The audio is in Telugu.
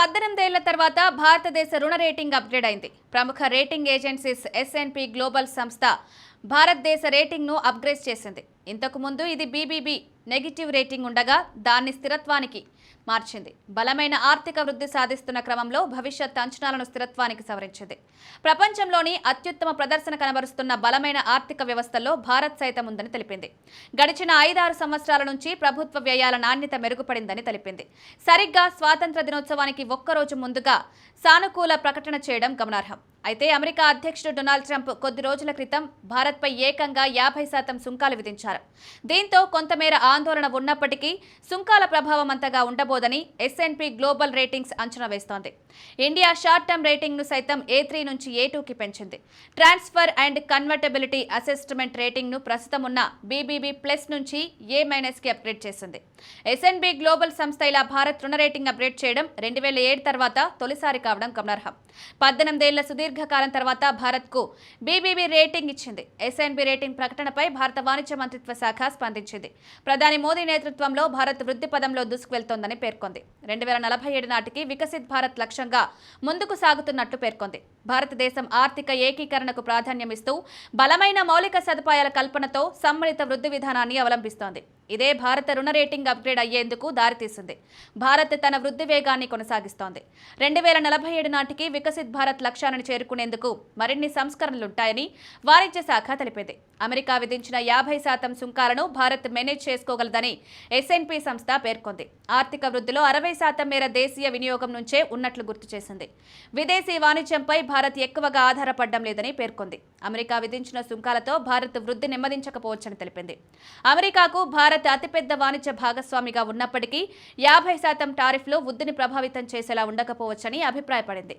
18 ఏళ్ల తర్వాత భారతదేశ రుణ రేటింగ్ అప్గ్రేడ్ అయింది. ప్రముఖ రేటింగ్ ఏజెన్సీస్ S&P గ్లోబల్ సంస్థ భారతదేశ రేటింగ్ను అప్గ్రేడ్ చేసింది. ఇంతకు ముందు ఇది BBB నెగటివ్ రేటింగ్ ఉండగా దాన్ని స్థిరత్వానికి మార్చింది. బలమైన ఆర్థిక వృద్ధి సాధిస్తున్న క్రమంలో భవిష్యత్ అంచనాలను స్థిరత్వానికి సవరించింది. ప్రపంచంలోని అత్యుత్తమ ప్రదర్శన కనబరుస్తున్న బలమైన ఆర్థిక వ్యవస్థల్లో భారత్ సైతం ఉందని తెలిపింది. గడిచిన 5-6 సంవత్సరాల నుంచి ప్రభుత్వ వ్యయాల నాణ్యత మెరుగుపడిందని తెలిపింది. సరిగ్గా స్వాతంత్ర దినోత్సవానికి ఒక్కరోజు ముందుగా సానుకూల ప్రకటన చేయడం గమనార్హం. అయితే అమెరికా అధ్యక్షుడు డొనాల్డ్ ట్రంప్ కొద్ది రోజుల క్రితం భారత్పై ఏకంగా 50% సుంకాలు విధించారు. దీంతో కొంతమేర ఆందోళన ఉన్నప్పటికీ సుంకాల ప్రభావం అంతగా ఉండబోదని S&P గ్లోబల్ రేటింగ్స్ అంచనా వేస్తోంది. ఇండియా షార్ట్ టర్మ్ రేటింగ్ను సైతం A3 నుంచి A2కి పెంచింది. ట్రాన్స్ఫర్ అండ్ కన్వర్టబిలిటీ అసెస్మెంట్ రేటింగ్ను ప్రస్తుతం ఉన్న BBB ప్లస్ నుంచి A-కి అప్గ్రేడ్ చేసింది. S&P గ్లోబల్ సంస్థ ఇలా భారత్ రుణ రేటింగ్ అప్గ్రేడ్ చేయడం 2007 తర్వాత తొలిసారి కావడం గమనార్హం. 18 ఏళ్ల సుదీర్ఘకాలం తర్వాత భారత్కు BBB రేటింగ్ ఇచ్చింది. S&P రేటింగ్ ప్రకటనపై భారత వాణిజ్య మంత్రిత్వ శాఖ స్పందించింది. ప్రధాని మోదీ నేతృత్వంలో భారత్ వృద్ధి పదంలో దూసుకువెళ్తోందని పేర్కొంది. 2047 నాటికి వికసిత్ భారత్ లక్ష్యంగా ముందుకు సాగుతున్నట్లు పేర్కొంది. భారతదేశం ఆర్థిక ఏకీకరణకు ప్రాధాన్యమిస్తూ బలమైన మౌలిక సదుపాయాల కల్పనతో సమ్మిళిత వృద్ధి విధానాన్ని అవలంబిస్తోంది. ఇదే భారత రుణ రేటింగ్ అప్గ్రేడ్ అయ్యేందుకు దారితీసింది. భారత్ తన వృద్ధి వేగాన్ని కొనసాగిస్తోంది. 2047 నాటికి వికసిత్ భారత్ లక్ష్యాలను చేరుకునేందుకు మరిన్ని సంస్కరణలుంటాయని వాణిజ్య శాఖ తెలిపింది. అమెరికా విధించిన 50% సుంకాలను భారత్ మేనేజ్ చేసుకోగలదని S&P సంస్థ పేర్కొంది. ఆర్థిక వృద్ధిలో 60% మేర దేశీయ వినియోగం నుంచే ఉన్నట్లు గుర్తు చేసింది. విదేశీ వాణిజ్యంపై భారత్ ఎక్కువగా ఆధారపడడం లేదని పేర్కొంది. అమెరికా విధించిన సుంకాలతో భారత్ వృద్ధి నెమ్మదించకపోవచ్చని తెలిపింది. అమెరికాకు భారత్ అతిపెద్ద వాణిజ్య భాగస్వామిగా ఉన్నప్పటికీ 50% టారిఫ్లు వృద్ధిని ప్రభావితం చేసేలా ఉండకపోవచ్చని అభిప్రాయపడింది.